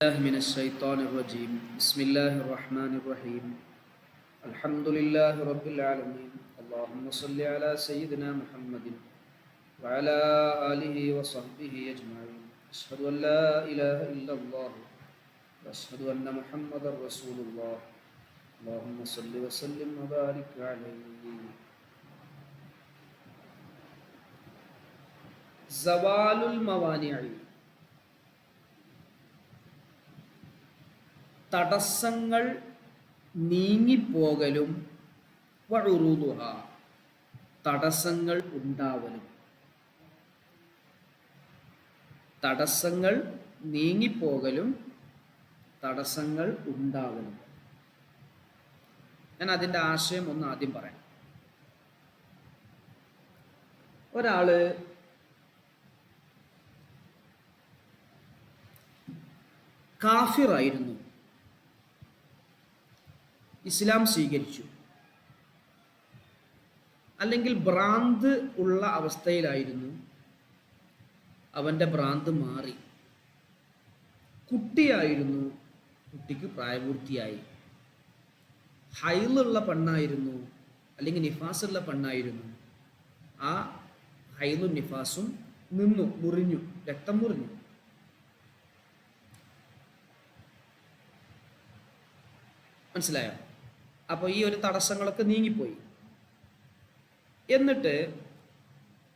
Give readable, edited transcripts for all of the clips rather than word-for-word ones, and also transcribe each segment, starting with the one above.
الله من الشيطان الرجيم بسم الله الرحمن الرحيم الحمد لله رب العالمين اللهم صل على سيدنا محمد وعلى آله وصحبه أجمعين أشهد أن لا إله إلا الله وأشهد أن محمدا رسول الله اللهم صل وسلم وبارك عليه زوال الموانع തടസ്സങ്ങൾ നീങ്ങിപ്പോകലും വഉറൂദുഹ തടസ്സങ്ങൾ ഉണ്ടാവലും തടസ്സങ്ങൾ നീങ്ങിപ്പോകലും തടസ്സങ്ങൾ ഉണ്ടാവലും ഞാൻ അതിൻ്റെ ആശയം ഒന്ന് ആദ്യം പറയാം. ഒരാള് കാഫിറായിരുന്നു, ഇസ്ലാം സ്വീകരിച്ചു, അല്ലെങ്കിൽ ഭ്രാന്ത് ഉള്ള അവസ്ഥയിലായിരുന്നു, അവൻ്റെ ഭ്രാന്ത് മാറി. കുട്ടിയായിരുന്നു, കുട്ടിക്ക് പ്രായപൂർത്തിയായി. ഹൈലുള്ള പെണ്ണായിരുന്നു, അല്ലെങ്കിൽ നിഫാസുള്ള പെണ്ണായിരുന്നു. ആ ഹൈലും നിഫാസും നിന്നു, മുറിഞ്ഞു, രക്തം മുറിഞ്ഞു. മനസ്സിലായോ? അപ്പോൾ ഈ ഒരു തടസ്സങ്ങളൊക്കെ നീങ്ങിപ്പോയി. എന്നിട്ട്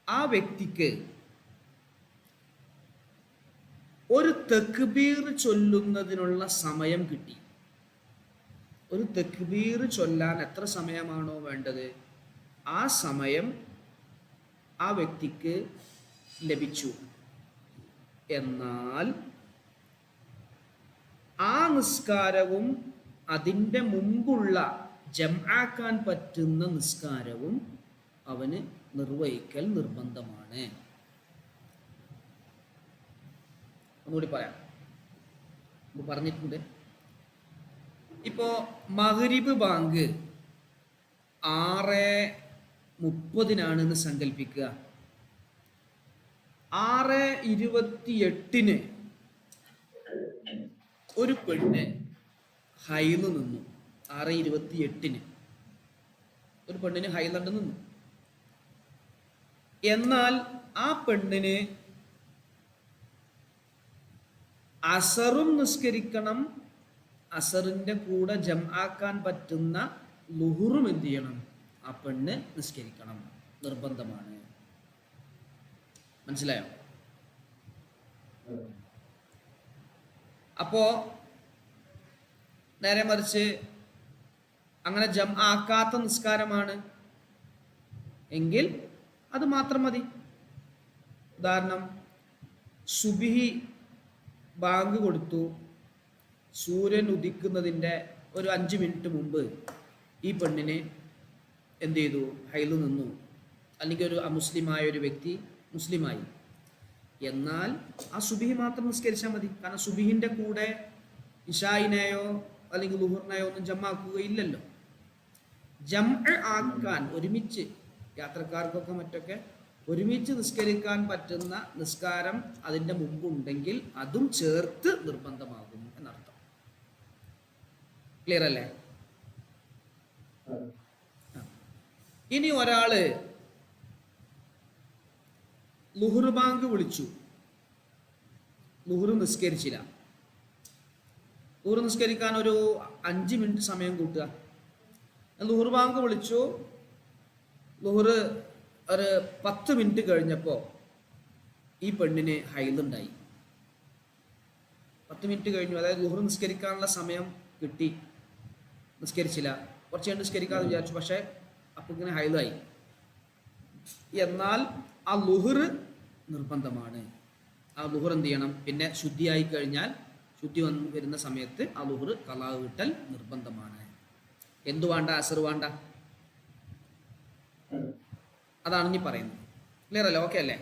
ആ വ്യക്തിക്ക് ഒരു തക്ബീർ ചൊല്ലുന്നതിനുള്ള സമയം കിട്ടി. ഒരു തക്ബീർ ചൊല്ലാൻ എത്ര സമയമാണോ വേണ്ടത്, ആ സമയം ആ വ്യക്തിക്ക് ലഭിച്ചു. എന്നാൽ ആ നിസ്കാരവും അതിൻ്റെ മുമ്പുള്ള ജംആക്കാൻ പറ്റുന്ന നിസ്കാരവും അവന് നിർവഹിക്കൽ നിർബന്ധമാണ്. ഒന്നുകൂടി പറയാം, പറഞ്ഞിട്ടുണ്ട്. ഇപ്പോൾ മഗ്രിബ് ബാങ്ക് 6:30 സങ്കല്പിക്കുക. 6:28 ഒരു പെണ്ണ് ഹൈല് നിന്നു. 6:28 ഒരു പെണ്ണിന് ഹൈലുണ്ട് നിന്നു. എന്നാൽ ആ പെണ്ണിന് അസറും നിസ്കരിക്കണം, അസറിൻ്റെ കൂടെ ജംആക്കാൻ പറ്റുന്ന ളുഹുറും എന്ത് ചെയ്യണം, ആ പെണ്ണ് നിസ്കരിക്കണം, നിർബന്ധമാണ്. മനസ്സിലായോ? അപ്പോ നേരെ മറിച്ച് അങ്ങനെ ജംആക്കാത്ത നിസ്കാരമാണ് എങ്കിൽ അത് മാത്രം മതി. ഉദാഹരണം, സുബ്ഹി ബാങ്ക് കൊടുത്തു, സൂര്യൻ ഉദിക്കുന്നതിൻ്റെ ഒരു 5 മിനിറ്റ് മുമ്പ് ഈ പെണ്ണിന് എന്ത് ചെയ്തു, ഹൈല് നിന്നു. അല്ലെങ്കിൽ ഒരു അമുസ്ലിമായ ഒരു വ്യക്തി മുസ്ലിമായി. എന്നാൽ ആ സുബ്ഹി മാത്രം നിസ്കരിച്ചാൽ മതി. കാരണം സുബ്ഹിൻ്റെ കൂടെ ഇശായിനെയോ അല്ലെങ്കിൽ ളുഹറിനെയോ ഒന്നും ജംആക്കുകയില്ലല്ലോ. ജംഅ് ആക്കാൻ ഒരുമിച്ച് യാത്രക്കാർക്കൊക്കെ മറ്റൊക്കെ ഒരുമിച്ച് നിസ്കരിക്കാൻ പറ്റുന്ന നിസ്കാരം അതിൻ്റെ മുമ്പുണ്ടെങ്കിൽ അതും ചേർത്ത് നിർബന്ധമാകും എന്നർത്ഥം. ക്ലിയർ അല്ലേ? ഇനി ഒരാള് ളുഹർ ബാങ്ക് വിളിച്ചു, ളുഹർ നിസ്കരിച്ചില്ല. ളുഹർ നിസ്കരിക്കാൻ ഒരു 5 മിനിറ്റ് സമയം കൂട്ടുക. ളുഹർ ബാങ്ക് വിളിച്ചു, ളുഹർ ഒരു 10 മിനിറ്റ് കഴിഞ്ഞപ്പോൾ ഈ പെണ്ണിന് ഹൈലുണ്ടായി. 10 മിനിറ്റ് കഴിഞ്ഞു, അതായത് ളുഹർ നിസ്കരിക്കാനുള്ള സമയം കിട്ടി, നിസ്കരിച്ചില്ല. കുറച്ച് കഴിഞ്ഞ് നിസ്കരിക്കാമെന്ന് വിചാരിച്ചു, പക്ഷേ അപ്പം ഇങ്ങനെ ഹൈലായി. എന്നാൽ ആ ളുഹർ നിർബന്ധമാണ്. ആ ളുഹർ എന്ത് ചെയ്യണം, പിന്നെ ശുദ്ധിയായി കഴിഞ്ഞാൽ, ശുദ്ധി വരുന്ന സമയത്ത് ആ ളുഹർ ഖളാ വീട്ടൽ നിർബന്ധമാണ്. എന്തു വേണ്ട, അസർ വേണ്ട. അതാണ് ഇനി പറയുന്നത്. ക്ലിയർ അല്ലേ? ഓക്കെ അല്ലേ?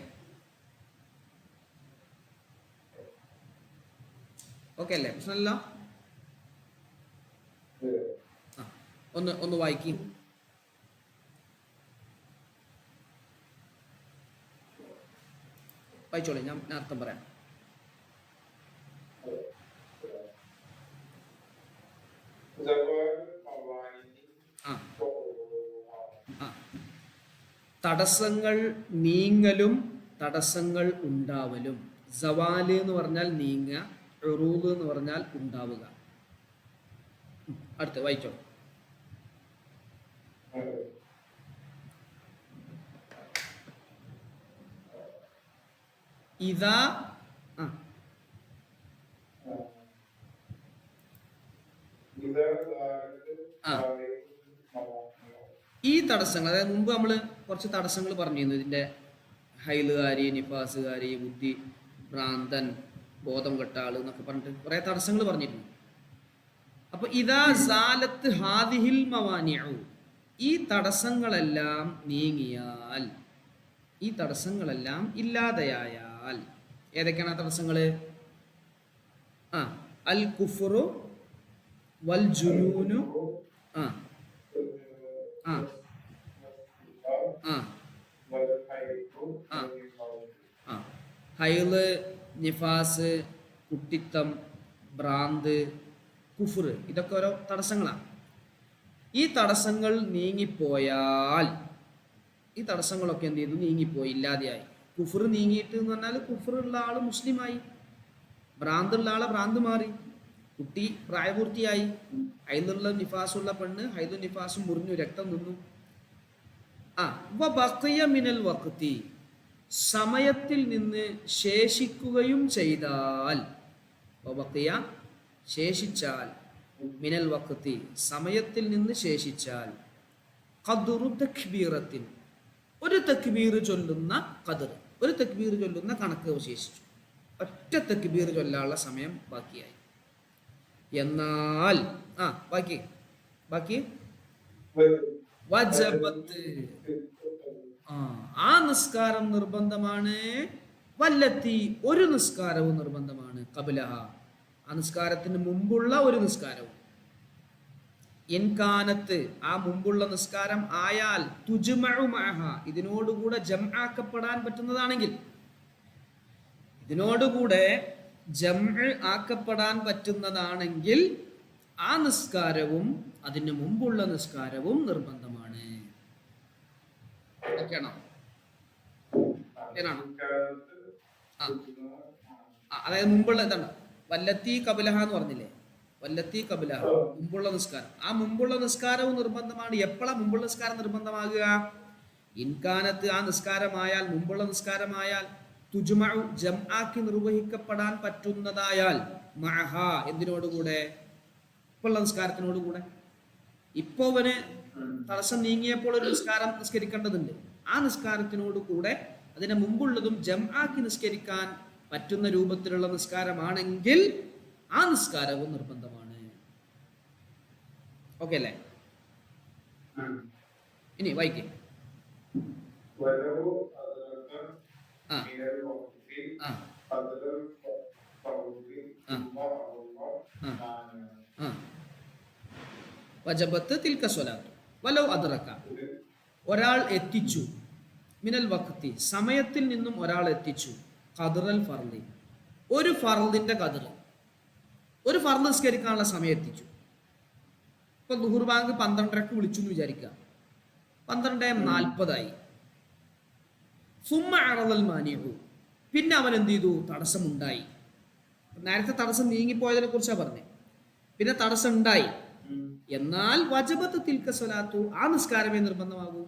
ഓക്കെ അല്ലേ? പ്രശ്നമില്ല. ഒന്ന് വായിക്കും. വായിച്ചോളൂ, ഞാൻ അർത്ഥം പറയാം. തടസ്സങ്ങൾ നീങ്ങലും തടസ്സങ്ങൾ ഉണ്ടാവലും. സവാല് എന്ന് പറഞ്ഞാൽ നീങ്ങുക, ഉറൂദ് എന്ന് പറഞ്ഞാൽ ഉണ്ടാവുക. അടുത്ത് വായിച്ചോ. ഇതാ ഈ തടസ്സങ്ങൾ, അതായത് മുമ്പ് നമ്മൾ കുറച്ച് തടസ്സങ്ങൾ പറഞ്ഞിരുന്നു. ഇതിൻ്റെ ഹൈലുകാരി, നിഫാസുകാരി, ബുദ്ധി ഭ്രാന്തൻ, ബോധം കെട്ട ആള് എന്നൊക്കെ പറഞ്ഞിട്ട് കുറേ തടസ്സങ്ങൾ പറഞ്ഞിരുന്നു. അപ്പൊ ഇതാ സാലത്ത് ഹാദിഹിൽ മവാനിഉ, ഈ തടസ്സങ്ങളെല്ലാം നീങ്ങിയാൽ, ഈ തടസ്സങ്ങളെല്ലാം ഇല്ലാതെയായാൽ. ഏതൊക്കെയാണ് ആ തടസ്സങ്ങള്? അൽ കുഫ്റു വൽ ജുനൂനു, ഹൈള്, നിഫാസ്, കുട്ടിത്തം, ഭ്രാന്ത്, കുഫ്ർ, ഇതൊക്കെ ഓരോ തടസ്സങ്ങളാണ്. ഈ തടസ്സങ്ങൾ നീങ്ങിപ്പോയാൽ, ഈ തടസ്സങ്ങളൊക്കെ എന്ത് ചെയ്തു? നീങ്ങിപ്പോയി, ഇല്ലാതെയായി. കുഫ്ർ നീങ്ങിയിട്ട് എന്ന് പറഞ്ഞാൽ കുഫ്റുള്ള ആള് മുസ്ലിമായി, ഭ്രാന്തുള്ള ആളെ ഭ്രാന്ത് മാറി, കുട്ടി പ്രായപൂർത്തിയായി, ഹൈലുള്ള നിഫാസുള്ള പെണ്ണ് ഹൈദും നിഫാസും മുറിഞ്ഞു, രക്തം നിന്നു. ബഖിയ മിനൽ വഖ്തി, സമയത്തിൽ നിന്ന് ശേഷിക്കുകയും ചെയ്താൽ, ബഖിയ ശേഷിച്ചാൽ, മിനൽ വഖ്തി സമയത്തിൽ നിന്ന് ശേഷിച്ചാൽ, ഖദ്റു തക്ബീറത്തിൻ, ഒരു തക്ബീർ ചൊല്ലുന്ന ഖദർ, ഒരു തക്ബീർ ചൊല്ലുന്ന കണക്ക് ശേഷിച്ചു. ഒറ്റ തക്ബീർ ചൊല്ലാനുള്ള സമയം ബാക്കിയായി. എന്നാൽ ബാക്കി വജബത്ത്, ആ നിസ്കാരം നിർബന്ധമാണ്. വല്ലത്തി, ഒരു നിസ്കാരവും നിർബന്ധമാണ്. ഖബ്ലഹ, ആ നിസ്കാരത്തിന് മുമ്പുള്ള ഒരു നിസ്കാരവും. എൻകാനത്ത്, ആ മുമ്പുള്ള നിസ്കാരം ആയാൽ, തുജ്മഉ മഅഹ, ഇതിനോടുകൂടെ ജംആക്കപ്പെടാൻ പറ്റുന്നതാണെങ്കിൽ, ഇതിനോടുകൂടെ ജംഅ് ആക്കപ്പെടാൻ പറ്റുന്നതാണെങ്കിൽ ആ നിസ്കാരവും അതിന് മുമ്പുള്ള നിസ്കാരവും നിർബന്ധമാണ്. ഓക്കെയാണോ? അതായത് മുമ്പുള്ള ഇതാണ് വല്ലത്തി കബലഹ എന്ന് പറഞ്ഞില്ലേ, വല്ലത്തി കബലഹ, മുമ്പുള്ള നിസ്കാരം. ആ മുമ്പുള്ള നിസ്കാരവും നിർബന്ധമാണ്. എപ്പോഴാണ് മുമ്പുള്ള നിസ്കാരം നിർബന്ധമാകുക? ഇൻകാനത്ത്, ആ നിസ്കാരമായാൽ, മുമ്പുള്ള നിസ്കാരമായാൽ, തുജ്മഉ ജംആക്കി നിർവഹിക്കപ്പെടാൻ പറ്റുന്നതായാൽ, മഅഹ, എന്തിനോടുകൂടെ? ഇപ്പോഴുള്ള നിസ്കാരത്തിനോടുകൂടെ. ഇപ്പൊ അവന് തടസ്സം നീങ്ങിയപ്പോൾ ഒരു നിസ്കാരം നിസ്കരിക്കേണ്ടതുണ്ട്. ആ നിസ്കാരത്തിനോട് കൂടെ അതിന് മുമ്പുള്ളതും ജംആക്കി നിസ്കരിക്കാൻ പറ്റുന്ന രൂപത്തിലുള്ള നിസ്കാരമാണെങ്കിൽ ആ നിസ്കാരവും നിർബന്ധമാണ്. ഓക്കെ അല്ലേ? ഇനി വായിക്കേ. വജബത്ത് തിൽക സ്വലാത്തു വലൗ അദ്റക, ഒരാൾ എത്തിച്ചു, മിനൽ വഖ്തി, സമയത്തിൽ നിന്നും ഒരാൾ എത്തിച്ചു, ഖദ്റൽ ഫർളി, ഒരു ഫർളിന്റെ ഖദ്ർ, ഒരു ഫർള് നിസ്കരിക്കാനുള്ള സമയം എത്തിച്ചു. ഇപ്പൊ ദുഹൂർ ബാങ്ക് 12:30 വിളിച്ചു എന്ന് വിചാരിക്കുക, 12:40 സുമ്മ അറളൽ മാനിഉ, പിന്നെ അവൻ എന്ത് ചെയ്തു? തടസ്സമുണ്ടായി. നേരത്തെ തടസ്സം നീങ്ങിപ്പോയതിനെ കുറിച്ചാണ് പറഞ്ഞത്. പിന്നെ തടസ്സം ഉണ്ടായി, എന്നാൽ വജബത്ത് തിൽക സ്വലാത്തു, ആ നിസ്കാരമേ നിർബന്ധമാകൂ.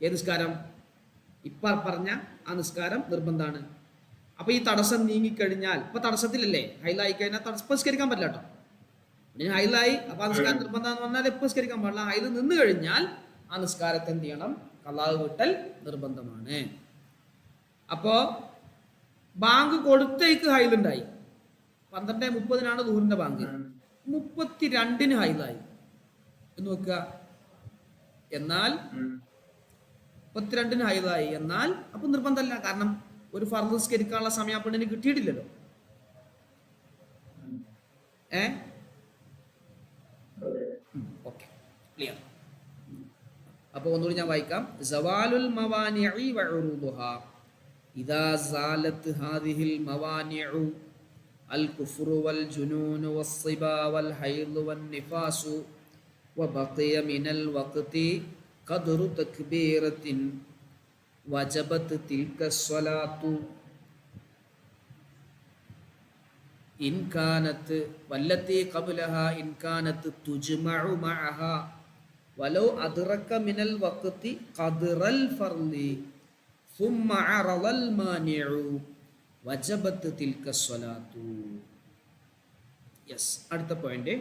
ഏത് നിസ്കാരം? ഇപ്പ പറഞ്ഞ ആ നിസ്കാരം നിർബന്ധമാണ്. അപ്പൊ ഈ തടസ്സം നീങ്ങിക്കഴിഞ്ഞാൽ, ഇപ്പൊ തടസ്സത്തിലല്ലേ, ഹൈലായി കഴിഞ്ഞാൽ തടസ്സം നിസ്കരിക്കാൻ പറ്റില്ല കേട്ടോ. ഇനി ഹൈലായി, അപ്പൊ ആ നിസ്കാരം നിർബന്ധം എന്ന് പറഞ്ഞാൽ എപ്പോൾ നിസ്കരിക്കാൻ പാടില്ല. ഹൈല് നിന്ന് കഴിഞ്ഞാൽ ആ നിസ്കാരത്തെ എന്ത് ചെയ്യണം? ഖളാ വിട്ടൽ നിർബന്ധമാണ്. അപ്പോ ബാങ്ക് കൊടുത്തേക്ക് ഹൈലുണ്ടായി, 12:30 ദുഹൂറിന്റെ ബാങ്ക്, 32 ഹൈലായി എന്ന് നോക്കുക. എന്നാൽ 32 ഹൈലായി, എന്നാൽ അപ്പൊ നിർബന്ധമല്ല. കാരണം ഒരു ഫർദ് നിസ്കരിക്കാനുള്ള സമയം പെണ്ണിന് കിട്ടിയിട്ടില്ലല്ലോ. Okay, clear. അപ്പോൾ ഒന്നുകൂടി ഞാൻ വായിക്കാം. സവാലുൽ മവാനിഇ വ ഉറൂദുഹാ ഇദാ സാലത്ത് ഹാദിഹിൽ മവാനിഉ അൽ കുഫ്റു വൽ ജുനൂനു വസ്സിബാ വൽ ഹൈളു വൻ നിഫാസു വബഖിയ മിനൽ വഖ്തി ഖദ്റു തക്ബീറത്തിൻ വജബത് തിൽക സ്വലാത്തു ഇൻ കാനത്ത് വല്ലത്തി ഖബ്ലഹ ഇൻ കാനത്ത് തുജ്മഉ മഅഹ വലൗ അദ്റക മിനൽ വഖ്തി ഖദ്റൽ ഫർളി ثم عرض المانع وجبت تلك الصلاة. യെസ്, അടുത്ത പോയിന്റ്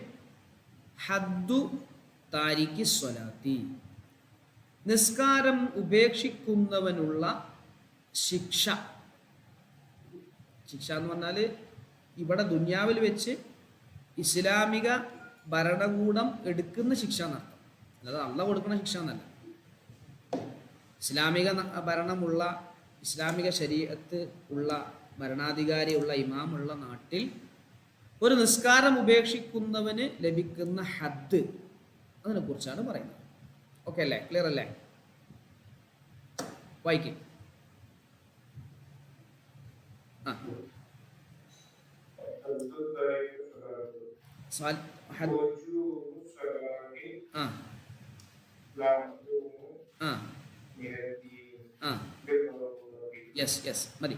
ഹദ്ദു താരിഖി സ്വലാത്തി, നിസ്കാരം ഉപേക്ഷിക്കുന്നവനുള്ള ശിക്ഷ. ശിക്ഷ എന്ന് പറഞ്ഞാൽ ഇവിടെ ദുനിയാവിൽ വെച്ച് ഇസ്ലാമിക ഭരണകൂടം എടുക്കുന്ന ശിക്ഷ എന്നർത്ഥം, അല്ലാതെ അള്ളാഹ് കൊടുക്കുന്ന ശിക്ഷ എന്നല്ല. ഇസ്ലാമിക ഭരണമുള്ള, ഇസ്ലാമിക ശരീഅത്ത് ഉള്ള, ഭരണാധികാരിയുള്ള, ഇമാമുള്ള നാട്ടിൽ ഒരു നിസ്കാരം ഉപേക്ഷിക്കുന്നവന് ലഭിക്കുന്ന ഹദ്, അതിനെ കുറിച്ചാണ് പറയുന്നത്. ഓക്കെ അല്ലേ? ക്ലിയർ അല്ലേ? വായിക്കും. മതി.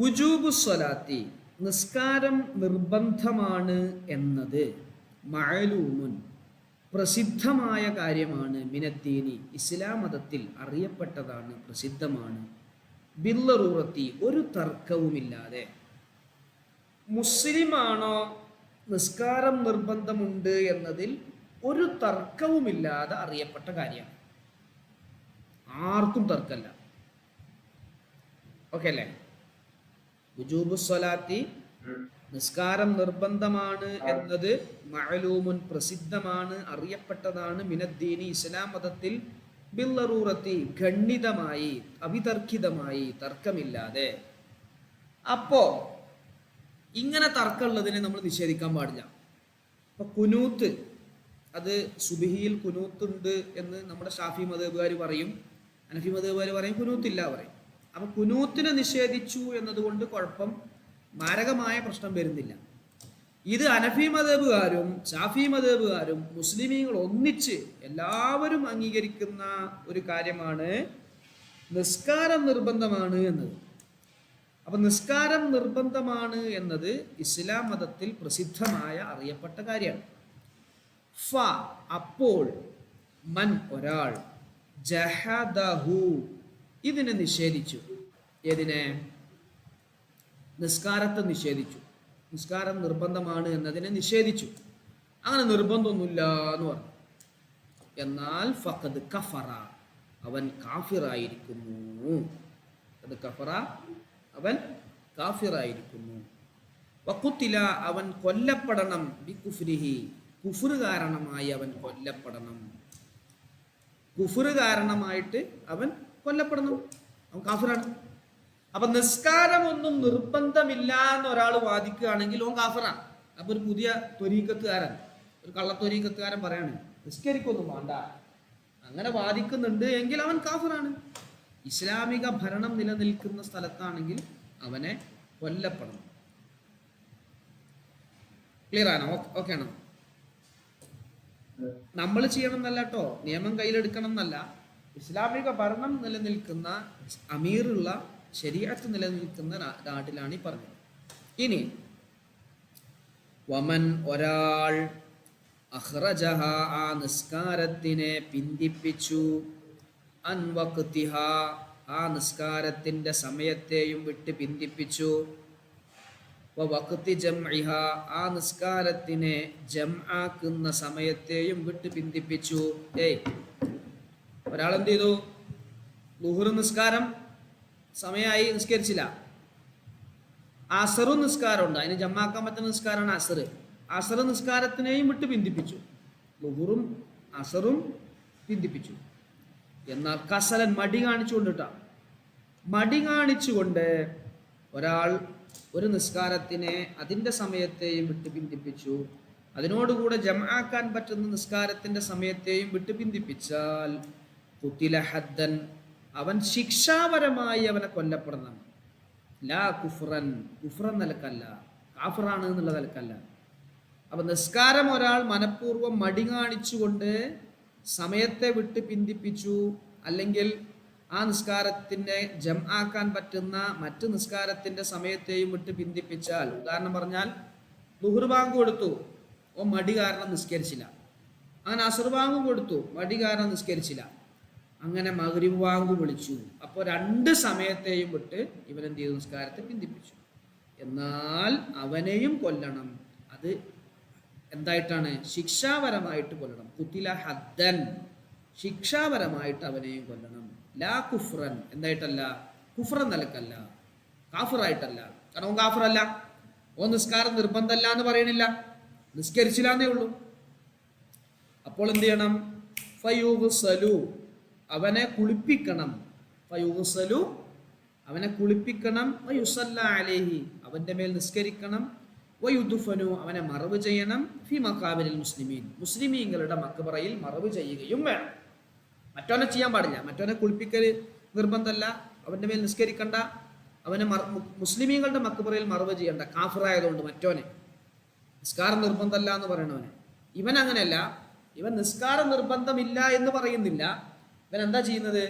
വുജൂബു സ്വലാത്തി, നിസ്കാരം നിർബന്ധമാണ് എന്നത് മഅലൂമുൻ, പ്രസിദ്ധമായ കാര്യമാണ്. മിനദ്ദീനി, ഇസ്ലാം മതത്തിൽ അറിയപ്പെട്ടതാണ്, പ്രസിദ്ധമാണ്. ബില്ലറൂറത്തി, ഒരു തർക്കവുമില്ലാതെ. മുസ്ലിമാണോ നിസ്കാരം നിർബന്ധമുണ്ട് എന്നതിൽ ഒരു തർക്കവുമില്ലാതെ അറിയപ്പെട്ട കാര്യമാണ്, ആർക്കും തർക്കമല്ല. ഓക്കെ അല്ലേ? വുജൂബു സ്വലാത്തി, നിസ്കാരം നിർബന്ധമാണ് എന്നത് മഅലൂമുൻ, പ്രസിദ്ധമാണ്, അറിയപ്പെട്ടതാണ്. മിനദ്ദീനി, ഇസ്ലാം മതത്തിൽ. ബില്ലറൂറത്തി, ഖണ്ഡിതമായി, അവിതർക്കിതമായി, തർക്കമില്ലാതെ. അപ്പോ ഇങ്ങനെ തർക്കമുള്ളതിനെ നമ്മൾ നിഷേധിക്കാൻ പാടില്ല. ഇപ്പൊ കുനൂത്ത്, അത് സുബ്ഹിയിൽ കുനൂത്തുണ്ട് എന്ന് നമ്മുടെ ഷാഫി മദ്ഹബുകാർ പറയും, ഹനഫി മദ്ഹബുകാർ പറയും കുനൂത്തില്ല പറയും. അപ്പൊ കുനൂത്തിനെ നിഷേധിച്ചു എന്നതുകൊണ്ട് കുഴപ്പം, മാരകമായ പ്രശ്നം വരുന്നില്ല. ഇത് ഹനഫി മദ്ഹബുകാരും ഷാഫി മദ്ഹബുകാരും മുസ്ലിമീങ്ങൾ ഒന്നിച്ച് എല്ലാവരും അംഗീകരിക്കുന്ന ഒരു കാര്യമാണ് നിസ്കാരം നിർബന്ധമാണ് എന്നത്. അപ്പൊ നിസ്കാരം നിർബന്ധമാണ് എന്നത് ഇസ്ലാം മതത്തിൽ പ്രസിദ്ധമായ അറിയപ്പെട്ട കാര്യമാണ്. ഫ, അപ്പോൾ, മൻ, ഒരാൾ, ജഹദഹു, ഇതിനെ നിഷേധിച്ചു. ഏതിനെ? നിസ്കാരത്തെ നിഷേധിച്ചു. നിസ്കാരം നിർബന്ധമാണ് എന്നതിനെ നിഷേധിച്ചു. അങ്ങനെ നിർബന്ധമൊന്നുമില്ല എന്ന് പറഞ്ഞു. എന്നാൽ ഫഖദ് കഫറ, അവൻ കാഫിറായിരിക്കുന്നു. അത് കഫറ, അവൻ കാഫിറായിരിക്കുന്നു. വഖുത്തില, അവൻ കൊല്ലപ്പെടണം. ബികുഫ്രിഹി, കുഫ്ർ കാരണമായി അവൻ കൊല്ലപ്പെടണം. കുഫ്ർ കാരണമായിട്ട് അവൻ കൊല്ലപ്പെടണം, അവൻ കാഫിറാണ്. അപ്പൊ നിസ്കാരമൊന്നും നിർബന്ധമില്ല എന്ന് ഒരാൾ വാദിക്കുകയാണെങ്കിൽ ഓൻ കാഫിറാണ്. അപ്പൊ ഒരു പുതിയ ത്വരീഖത്തുകാരൻ, ഒരു കള്ളത്വരീഖത്തുകാരൻ പറയാണ് നിസ്കരിക്കൊന്നും വേണ്ട, അങ്ങനെ വാദിക്കുന്നുണ്ട് എങ്കിൽ അവൻ കാഫിറാണ്. ഇസ്ലാമിക ഭരണം നിലനിൽക്കുന്ന സ്ഥലത്താണെങ്കിൽ അവനെ കൊല്ലപ്പെടണം. ക്ലിയർ ആണോ? ഓക്കെ ആണോ? നമ്മൾ ചെയ്യണം എന്നല്ല കേട്ടോ, നിയമം കയ്യിലെടുക്കണം എന്നല്ല. ഇസ്ലാമിക ഭരണം നിലനിൽക്കുന്ന, അമീറുള്ള, ശരീഅത്ത് നിലനിൽക്കുന്ന നാട്ടിലാണ് ഈ പറഞ്ഞത്. ഇനി വമൻ, ഒരാൾ, അഖ്റജഹ, ആ നിസ്കാരത്തിനെ പിന്തിപ്പിച്ചു, അൻ വഖ്തിഹ, ആ നിസ്കാരത്തിന്റെ സമയത്തെയും വിട്ട് പിന്തിപ്പിച്ചു, വ വഖ്തി ജംഇഹ, ആ നിസ്കാരത്തിനെ ജംആക്കുന്ന സമയത്തെയും വിട്ട് പിന്തിപ്പിച്ചു. ഒരാൾ എന്ത് ചെയ്തു? ളുഹ്ർ നിസ്കാരം സമയമായി, നിസ്കരിച്ചില്ല. അസറും നിസ്കാരമുണ്ട്, അതിന് ജമാക്കാൻ പറ്റുന്ന നിസ്കാരമാണ് അസർ. അസർ നിസ്കാരത്തിനെയും വിട്ട് പിന്തിപ്പിച്ചു, ളുഹ്റും അസറും പിന്തിപ്പിച്ചു. എന്നാൽ കസലൻ, മടി കാണിച്ചുകൊണ്ടിട്ടാ, മടി കാണിച്ചുകൊണ്ട് ഒരാൾ ഒരു നിസ്കാരത്തിനെ അതിൻ്റെ സമയത്തെയും വിട്ട് പിന്തിപ്പിച്ചു, അതിനോടുകൂടെ ജമാക്കാൻ പറ്റുന്ന നിസ്കാരത്തിൻ്റെ സമയത്തെയും വിട്ട് പിന്തിപ്പിച്ചാൽ ഖുതില ഹദ്ദൻ, അവൻ ശിക്ഷാപരമായി അവനെ കൊല്ലപ്പെടണം. ലാ കുഫ്റൻ, കുഫ്റൻ നിലക്കല്ല, കാഫിറാണ് എന്നുള്ള നിലക്കല്ല. അപ്പൊ നിസ്കാരം ഒരാൾ മനഃപൂർവ്വം മടി കാണിച്ചുകൊണ്ട് സമയത്തെ വിട്ട് പിന്തിപ്പിച്ചു, അല്ലെങ്കിൽ ആ നിസ്കാരത്തിനെ ജം ആക്കാൻ പറ്റുന്ന മറ്റ് നിസ്കാരത്തിന്റെ സമയത്തെയും വിട്ട് പിന്തിപ്പിച്ചാൽ, ഉദാഹരണം പറഞ്ഞാൽ ദുഹർ ബാങ്ക് കൊടുത്തു, ഓ മടി കാരണം നിസ്കരിച്ചില്ല. അങ്ങനെ അസർ ബാങ്ക് കൊടുത്തു, മടി കാരണം നിസ്കരിച്ചില്ല. അങ്ങനെ മഗ്രിബ് ബാങ്ക് വിളിച്ചു, അപ്പോൾ രണ്ട് സമയത്തെയും വിട്ട് ഇവൻ എന്ത് ചെയ്തു? നിസ്കാരത്തെ പിന്തിപ്പിച്ചു. എന്നാൽ അവനെയും കൊല്ലണം. അത് എന്തായിട്ടാണ്? ശിക്ഷാപരമായിട്ട് കൊല്ലണം. കുത്തില ഹദ്ദൻ, ശിക്ഷാപരമായിട്ട് അവനെയും കൊല്ലണം. ലാ കുഫ്രൻ, എന്തായിട്ടല്ല? കുഫ്രൻ നിലക്കല്ല, കാഫിറായിട്ടല്ല. കാരണം ഓൻ കാഫിറല്ല, ഓൻ നിസ്കാരം നിർബന്ധമല്ല എന്ന് പറയണില്ല, നിസ്കരിച്ചില്ല എന്നേ ഉള്ളൂ. അപ്പോൾ എന്ത് ചെയ്യണം? ഫയുഗ്സലു, അവനെ കുളിപ്പിക്കണം. ഫയുഗ്സലു, അവനെ കുളിപ്പിക്കണം. വയുസല്ല അലൈഹി, അവന്റെ മേൽ നിസ്കരിക്കണം. വയുദ്ഫനു, അവനെ മറവ് ചെയ്യണം. ഫി മഖാബിരിൽ മുസ്ലിമീൻ, മുസ്ലിമീങ്ങളുടെ മക്ബറയിൽ മറവ് ചെയ്യുകയും വേണം. മറ്റവനെ ചെയ്യാൻ പാടില്ല, മറ്റവനെ കുളിപ്പിക്കൽ നിർബന്ധമല്ല, അവന്റെ മേൽ നിസ്കരിക്കണ്ട, അവനെ മുസ്ലിമീങ്ങളുടെ മക്ബറയിൽ മറവ് ചെയ്യണ്ട, കാഫിറായതുകൊണ്ട്. മറ്റവനെ നിസ്കാരം നിർബന്ധമല്ല എന്ന് പറയണവനെ. ഇവൻ അങ്ങനെയല്ല, ഇവൻ നിസ്കാരം നിർബന്ധമില്ല എന്ന് പറയുന്നില്ല. ഇവൻ എന്താ ചെയ്യുന്നത്?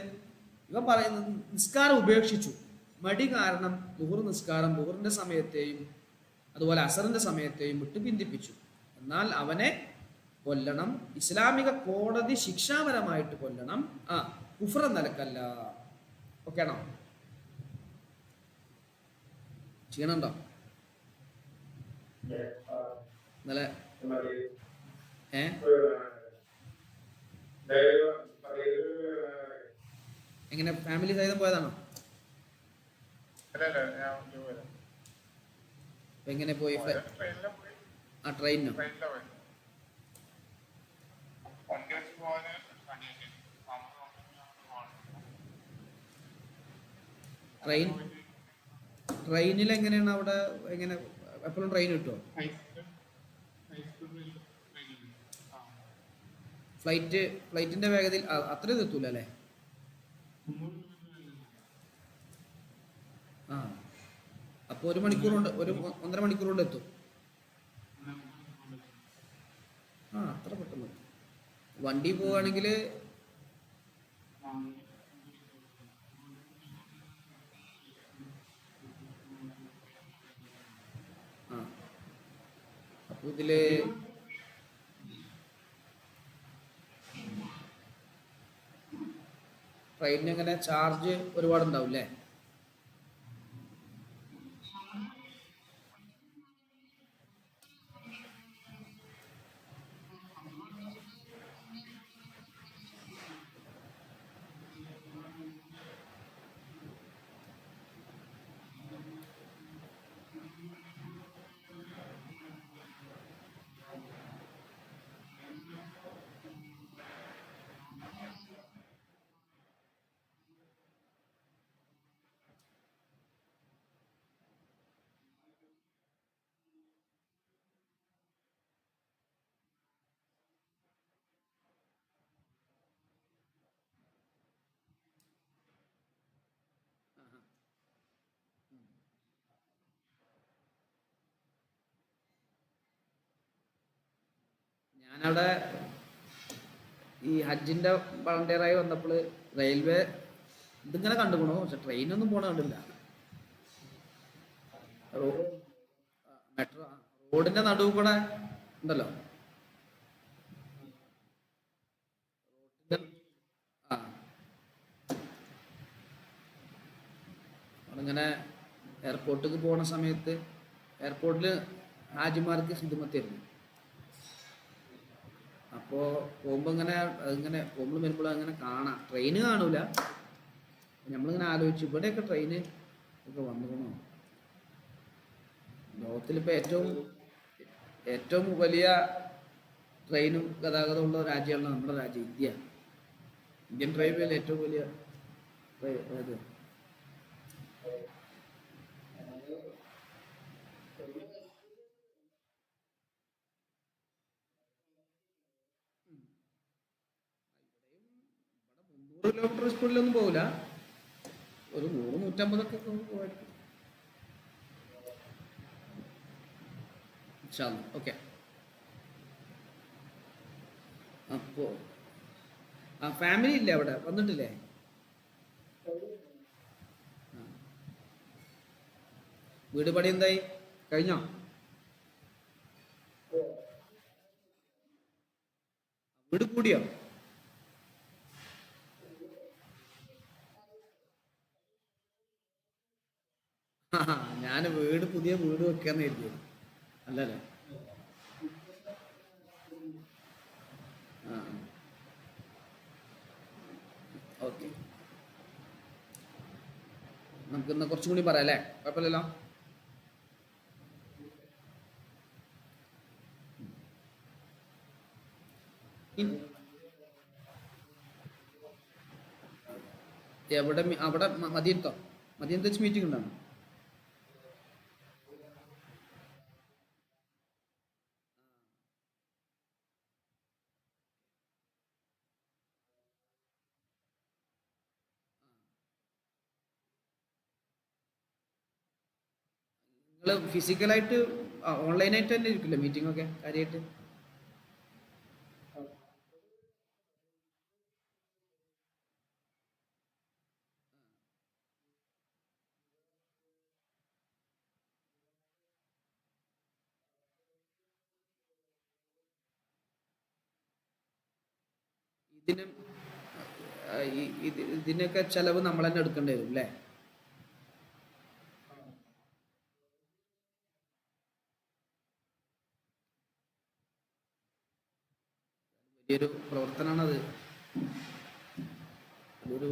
ഇവൻ പറയുന്നത് നിസ്കാരം ഉപേക്ഷിച്ചു, മടി കാരണം ദുഹർ നിസ്കാരം ദുഹറിന്റെ സമയത്തെയും അതുപോലെ അസറിന്റെ സമയത്തെയും വിട്ട് പിന്തിപ്പിച്ചു. എന്നാൽ അവനെ കൊല്ലണം. ഇസ്ലാമിക കോടതി ശിക്ഷാപരമായിട്ട് കൊല്ലണം. കുഫ്ർ നിലക്കല്ല. ഓക്കെ ആണോ? ചെയ്യണുണ്ടോ? ഇന്നലെ എങ്ങനെ ഫാമിലി സഹിതം പോയതാണോ? എങ്ങനെ പോയി? ട്രെയിനോ? ട്രെയിനിൽ എങ്ങനെയാണ് അവിടെ? എങ്ങനെ എപ്പോഴും ട്രെയിൻ കിട്ടുമോ? ഫ്ലൈറ്റിന്റെ വേഗതയിൽ അത്രയും എത്തൂല അല്ലേ? അപ്പോൾ 1 മണിക്കൂർ കൊണ്ട്, 1.5 മണിക്കൂർ കൊണ്ട് എത്തും. അത്ര പെട്ടെന്ന്. വണ്ടി പോവുകയാണെങ്കിൽ അപ്പോൾ ഇതില് ട്രെയിനിന് എങ്ങനെ ചാർജ് ഒരുപാടുണ്ടാവും അല്ലേ? ഞാനവിടെ ഈ ഹജ്ജിന്റെ വളണ്ടിയറായി വന്നപ്പോൾ റെയിൽവേ ഇതിങ്ങനെ കണ്ടുപോണു, പക്ഷെ ട്രെയിനൊന്നും പോണ കണ്ടില്ല. മെട്രോ റോഡിന്റെ നടുവ് കൂടെ ഉണ്ടല്ലോ. അവിടെ എയർപോർട്ടിലേക്ക് പോണ സമയത്ത് എയർപോർട്ടിൽ ഹാജിമാർക്ക് ഹിദ്മത്തായിരുന്നു. അപ്പോൾ പോകുമ്പോൾ അതിങ്ങനെ പോകുമ്പോൾ വരുമ്പോൾ അങ്ങനെ കാണാം. ട്രെയിന് കാണൂല. നമ്മളിങ്ങനെ ആലോചിച്ചു, ഇവിടെയൊക്കെ ട്രെയിന് ഒക്കെ വന്നുകൊണ്ടോ. ലോകത്തിലിപ്പോൾ ഏറ്റവും വലിയ ട്രെയിനും ഗതാഗതമുള്ള രാജ്യമാണ് നമ്മുടെ രാജ്യം, ഇന്ത്യ. ഇന്ത്യൻ റെയിൽവേയിൽ ഏറ്റവും വലിയ ഇത് കിലോമീറ്റർ സ്പീഡിലൊന്നും പോകില്ല, ഒരു 100-150 പോയിരിക്കും. ഓക്കെ. അപ്പോൾ ആ ഫാമിലി ഇല്ലേ അവിടെ വന്നിട്ടില്ലേ? വീട് പണി എന്തായി? കഴിഞ്ഞോ? വീട് കൂടിയോ? ഞാൻ വീട് പുതിയ വീട് വെക്കാന്ന് കരുതിയത്. അല്ലല്ലേ? ആ ഓക്കെ. നമുക്ക് ഇന്ന് കുറച്ചും കൂടി പറയാം അല്ലേ? കുഴപ്പമില്ലല്ലോ. ഇൻ- എവിടെ അവിടെ മതിയത്തോ? മതിയത്ത് വെച്ച് മീറ്റിംഗ് ഉണ്ടാണ്. നിങ്ങൾ ഫിസിക്കലായിട്ട് ഓൺലൈനായിട്ട് തന്നെ ഇരിക്കില്ല മീറ്റിംഗ് ഒക്കെ കാര്യമായിട്ട്? ഇതിന് ഇതിനൊക്കെ ചെലവ് നമ്മൾ തന്നെ എടുക്കേണ്ടി വരും അല്ലേ? വലിയൊരു പ്രവർത്തനമാണത്. അതൊരു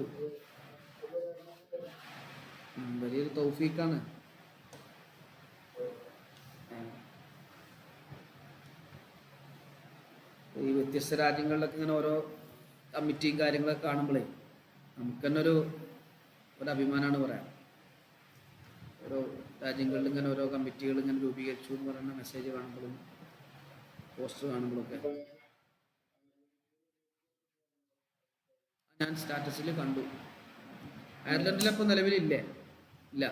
വലിയൊരു തൗഫീഖാണ്. ഈ വ്യത്യസ്ത രാജ്യങ്ങളിലൊക്കെ ഇങ്ങനെ ഓരോ കമ്മിറ്റിയും കാര്യങ്ങളൊക്കെ കാണുമ്പോഴേ നമുക്ക് തന്നെ ഒരു അഭിമാനമാണ് പറയാം. ഓരോ രാജ്യങ്ങളിൽ ഇങ്ങനെ ഓരോ കമ്മിറ്റികൾ ഇങ്ങനെ രൂപീകരിച്ചു എന്ന് പറയുന്ന മെസ്സേജ് കാണുമ്പോഴും പോസ്റ്റർ കാണുമ്പോഴൊക്കെ ഞാൻ സ്റ്റാറ്റസിൽ കണ്ടു. അയർലൻഡിലപ്പോൾ നിലവിലില്ലേ? ഇല്ല.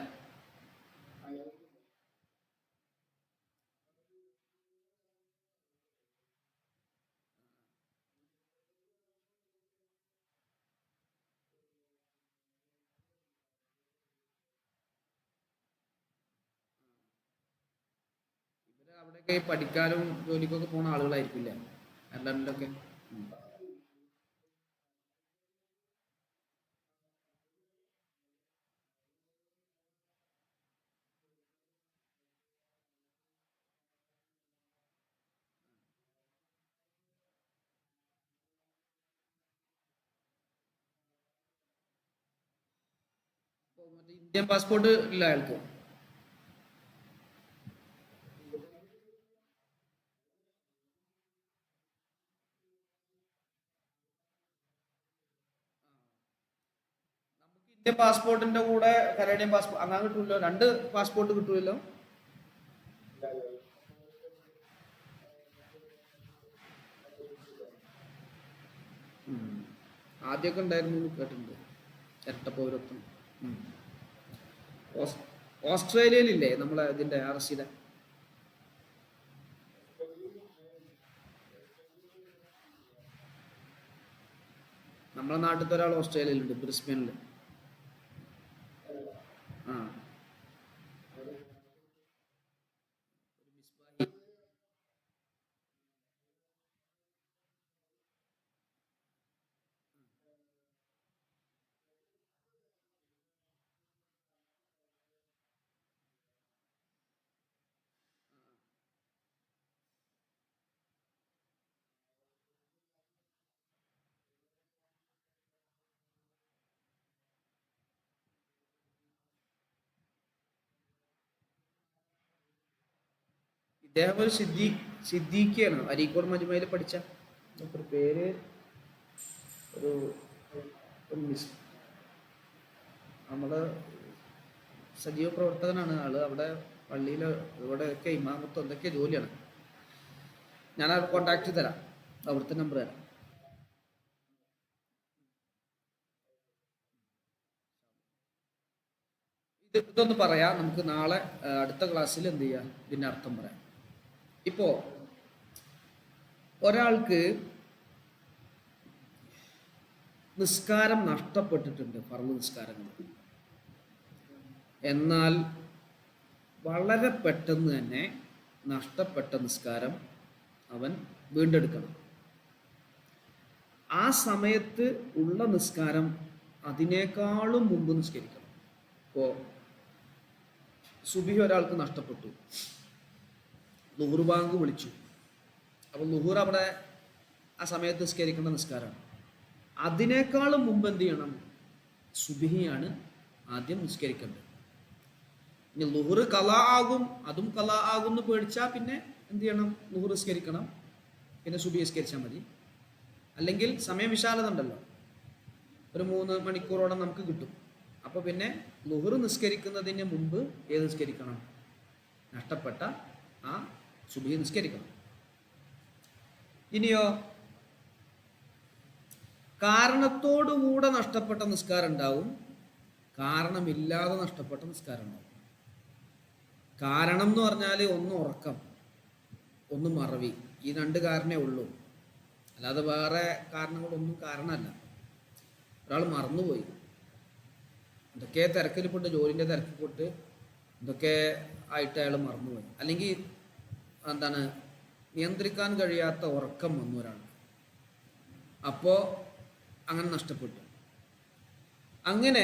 ഇവര് അവിടെയൊക്കെ പഠിക്കാനും ജോലിക്കൊക്കെ പോണ ആളുകളായിരിക്കില്ലേ അയർലൻഡിലൊക്കെ? ഉം. അപ്പൊ മറ്റേ ഇന്ത്യൻ പാസ്പോർട്ട് ഇല്ല അയാൾക്ക്? ഇന്ത്യൻ പാസ്പോർട്ടിന്റെ കൂടെ കനേഡിയൻ പാസ്പോർട്ട് അങ്ങനെ കിട്ടുമല്ലോ, രണ്ട് പാസ്പോർട്ട് കിട്ടുമല്ലോ. ആദ്യമൊക്കെ ഉണ്ടായിരുന്നു എന്ന് കേട്ടിട്ടുണ്ട്, ഇരട്ട പൗരത്വം. ഉം. ഓസ്- ഓസ്ട്രേലിയയിലില്ലേ നമ്മളെ ഇതിന്റെ RC-യുടെ? നമ്മളെ നാട്ടിലത്തെ ഒരാൾ ഓസ്ട്രേലിയയിലുണ്ട്, ബ്രിസ്ബനിൽ. ആ ഒരു മിസ്ബാഹി. ഇദ്ദേഹം ഒരു സിദ്ദീഖിയാണ്, അരീക്കോട് മജ്മയിൽ പഠിച്ച. ഒരു പേര് ഒരു ഒരു മിസ് നമ്മള് സജീവ പ്രവർത്തകനാണ് ആള്. അവിടെ പള്ളിയിൽ ഇവിടെയൊക്കെ ഇമാമത്തോ എന്തൊക്കെ ജോലിയാണ്. ഞാൻ ആ കോണ്ടാക്ട് തരാം, അവിടുത്തെ നമ്പർ തരാം. ഇതൊന്ന് പറയാം, നമുക്ക് നാളെ അടുത്ത ക്ലാസ്സിൽ എന്ത് ചെയ്യാം ഇതിന്റെ അർത്ഥം പറയാം. ഇപ്പോ ഒരാൾക്ക് നിസ്കാരം നഷ്ടപ്പെട്ടിട്ടുണ്ട്, ഫർള് നിസ്കാരങ്ങൾ. എന്നാൽ വളരെ പെട്ടെന്ന് തന്നെ നഷ്ടപ്പെട്ട നിസ്കാരം അവൻ വീണ്ടെടുക്കണം. ആ സമയത്ത് ഉള്ള നിസ്കാരം അതിനേക്കാളും മുമ്പ് നിസ്കരിക്കണം. ഇപ്പോൾ സുബഹി ഒരാൾക്ക് നഷ്ടപ്പെട്ടു, ളുഹ്ർ ബാങ്ക് വിളിച്ചു, അപ്പോൾ ളുഹ്ർ അവിടെ ആ സമയത്ത് നിസ്കരിക്കേണ്ട നിസ്കാരമാണ്. അതിനേക്കാളും മുമ്പ് എന്ത് ചെയ്യണം? സുബഹിയാണ് ആദ്യം നിസ്കരിക്കേണ്ടത്. ഇനി ളുഹ്ർ ഖളാ ആകും, അതും ഖളാ ആകും എന്ന് പേടിച്ചാൽ പിന്നെ എന്ത് ചെയ്യണം? ളുഹ്ർ നിസ്കരിക്കണം, പിന്നെ സുബഹി നിസ്കരിച്ചാൽ മതി. അല്ലെങ്കിൽ സമയം വിശാലത ഉണ്ടല്ലോ, ഒരു 3 മണിക്കൂറോളം നമുക്ക് കിട്ടും. അപ്പോൾ പിന്നെ ളുഹ്ർ നിസ്കരിക്കുന്നതിന് മുമ്പ് ഏത് നിസ്കരിക്കണം? നഷ്ടപ്പെട്ട ആ സുബഹി നിസ്കരിക്കണം. ഇനിയോ കാരണത്തോടുകൂടെ നഷ്ടപ്പെട്ട നിസ്കാരം ഉണ്ടാവും, കാരണമില്ലാതെ നഷ്ടപ്പെട്ട നിസ്കാരം ഉണ്ടാവും. കാരണം എന്ന് പറഞ്ഞാൽ ഒന്ന് ഉറക്കം, ഒന്ന് മറവി, ഈ 2 കാരണമേ ഉള്ളൂ. അല്ലാതെ വേറെ കാരണങ്ങളൊന്നും കാരണമല്ല. ഒരാൾ മറന്നുപോയി, എന്തൊക്കെ തിരക്കിൽപ്പെട്ട്, ജോലിൻ്റെ തിരക്കിൽപ്പെട്ട് എന്തൊക്കെ ആയിട്ട് അയാൾ മറന്നുപോയി. അല്ലെങ്കിൽ എന്താണ്, നിയന്ത്രിക്കാൻ കഴിയാത്ത ഉറക്കം വന്നു ഒരാൾ, അപ്പോൾ അങ്ങനെ നഷ്ടപ്പെട്ടു. അങ്ങനെ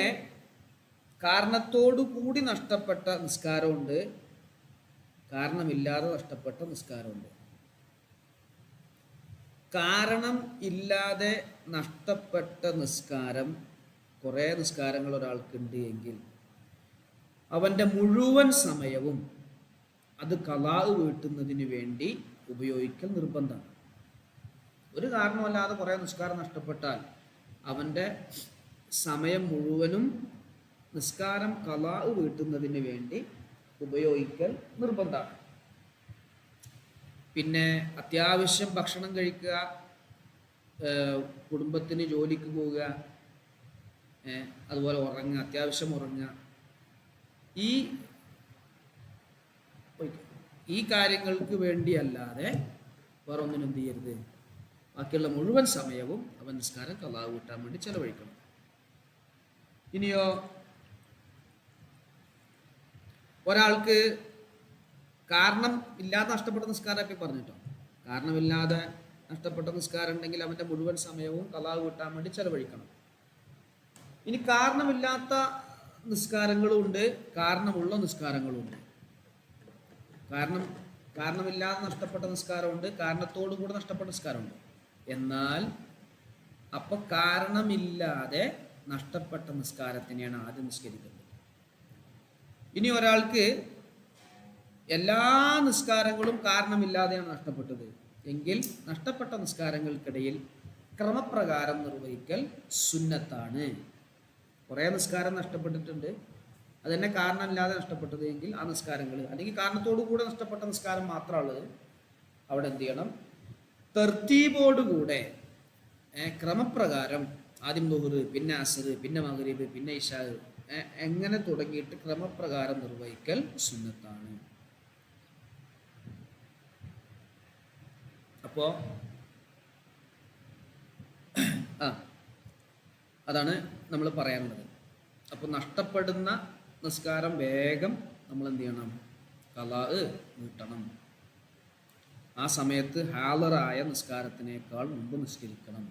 കാരണത്തോടു കൂടി നഷ്ടപ്പെട്ട നിസ്കാരമുണ്ട്, കാരണമില്ലാതെ നഷ്ടപ്പെട്ട നിസ്കാരമുണ്ട്. കാരണം ഇല്ലാതെ നഷ്ടപ്പെട്ട നിസ്കാരം, കുറേ നിസ്കാരങ്ങൾ ഒരാൾക്കുണ്ട് എങ്കിൽ അവൻ്റെ മുഴുവൻ സമയവും അത് ഖളാ വീട്ടുന്നതിന് വേണ്ടി ഉപയോഗിക്കൽ നിർബന്ധമാണ്. ഒരു കാരണമല്ലാതെ കുറേ നിസ്കാരം നഷ്ടപ്പെട്ടാൽ അവൻ്റെ സമയം മുഴുവനും നിസ്കാരം ഖളാ വീട്ടുന്നതിന് വേണ്ടി ഉപയോഗിക്കൽ നിർബന്ധമാണ്. പിന്നെ അത്യാവശ്യം ഭക്ഷണം കഴിക്കുക, കുടുംബത്തിന് ജോലിക്ക് പോവുക, അതുപോലെ ഉറങ്ങുക, അത്യാവശ്യം ഉറങ്ങുക, ഈ കാര്യങ്ങൾക്ക് വേണ്ടിയല്ലാതെ വേറെ ഒന്നിനും എന്ത് ചെയ്യരുത്, ബാക്കിയുള്ള മുഴുവൻ സമയവും അവൻ നിസ്കാരം ഖളാ വീട്ടാൻ വേണ്ടി ചെലവഴിക്കണം. ഇനിയോ ഒരാൾക്ക് കാരണം ഇല്ലാതെ നഷ്ടപ്പെട്ട നിസ്കാരമൊക്കെ പറഞ്ഞിട്ടോ, കാരണമില്ലാതെ നഷ്ടപ്പെട്ട നിസ്കാരം ഉണ്ടെങ്കിൽ അവൻ്റെ മുഴുവൻ സമയവും ഖളാ വീട്ടാൻ വേണ്ടി ചെലവഴിക്കണം. ഇനി കാരണമില്ലാത്ത നിസ്കാരങ്ങളും ഉണ്ട്, കാരണമുള്ള നിസ്കാരങ്ങളും ഉണ്ട്. കാരണമില്ലാതെ നഷ്ടപ്പെട്ട നിസ്കാരമുണ്ട്, കാരണത്തോടു കൂടെ നഷ്ടപ്പെട്ട നിസ്കാരമുണ്ട്. എന്നാൽ അപ്പോൾ കാരണമില്ലാതെ നഷ്ടപ്പെട്ട നിസ്കാരത്തിനെയാണ് ആദ്യം നിസ്കരിക്കുന്നത്. ഇനി ഒരാൾക്ക് എല്ലാ നിസ്കാരങ്ങളും കാരണമില്ലാതെയാണ് നഷ്ടപ്പെട്ടത് എങ്കിൽ നഷ്ടപ്പെട്ട നിസ്കാരങ്ങൾക്കിടയിൽ ക്രമപ്രകാരം നിർവഹിക്കൽ സുന്നത്താണ്. കുറേ നിസ്കാരം നഷ്ടപ്പെട്ടിട്ടുണ്ട്, അതുതന്നെ കാരണമില്ലാതെ നഷ്ടപ്പെട്ടത് എങ്കിൽ ആ നിസ്കാരങ്ങൾ, അല്ലെങ്കിൽ കാരണത്തോടു കൂടെ നഷ്ടപ്പെട്ട നിസ്കാരം മാത്രമുള്ളത്, അവിടെ എന്ത് ചെയ്യണം? തർത്തീബോടുകൂടെ ക്രമപ്രകാരം ആദ്യം ളുഹ്ർ, പിന്നെ അസ്ർ, പിന്നെ മഗ്രിബ്, പിന്നെ ഇശാ, എങ്ങനെ തുടങ്ങിയിട്ട് ക്രമപ്രകാരം നിർവഹിക്കൽ സുന്നത്താണ്. അപ്പോൾ അതാണ് നമ്മൾ പറയാനുള്ളത്. അപ്പോൾ നഷ്ടപ്പെടുന്ന നിസ്കാരം വേഗം നമ്മൾ എന്ത് ചെയ്യണം? ഖളാ വീട്ടണം. ആ സമയത്ത് ഹാളറായ നിസ്കാരത്തിനേക്കാൾ മുമ്പ് നിസ്കരിക്കണം.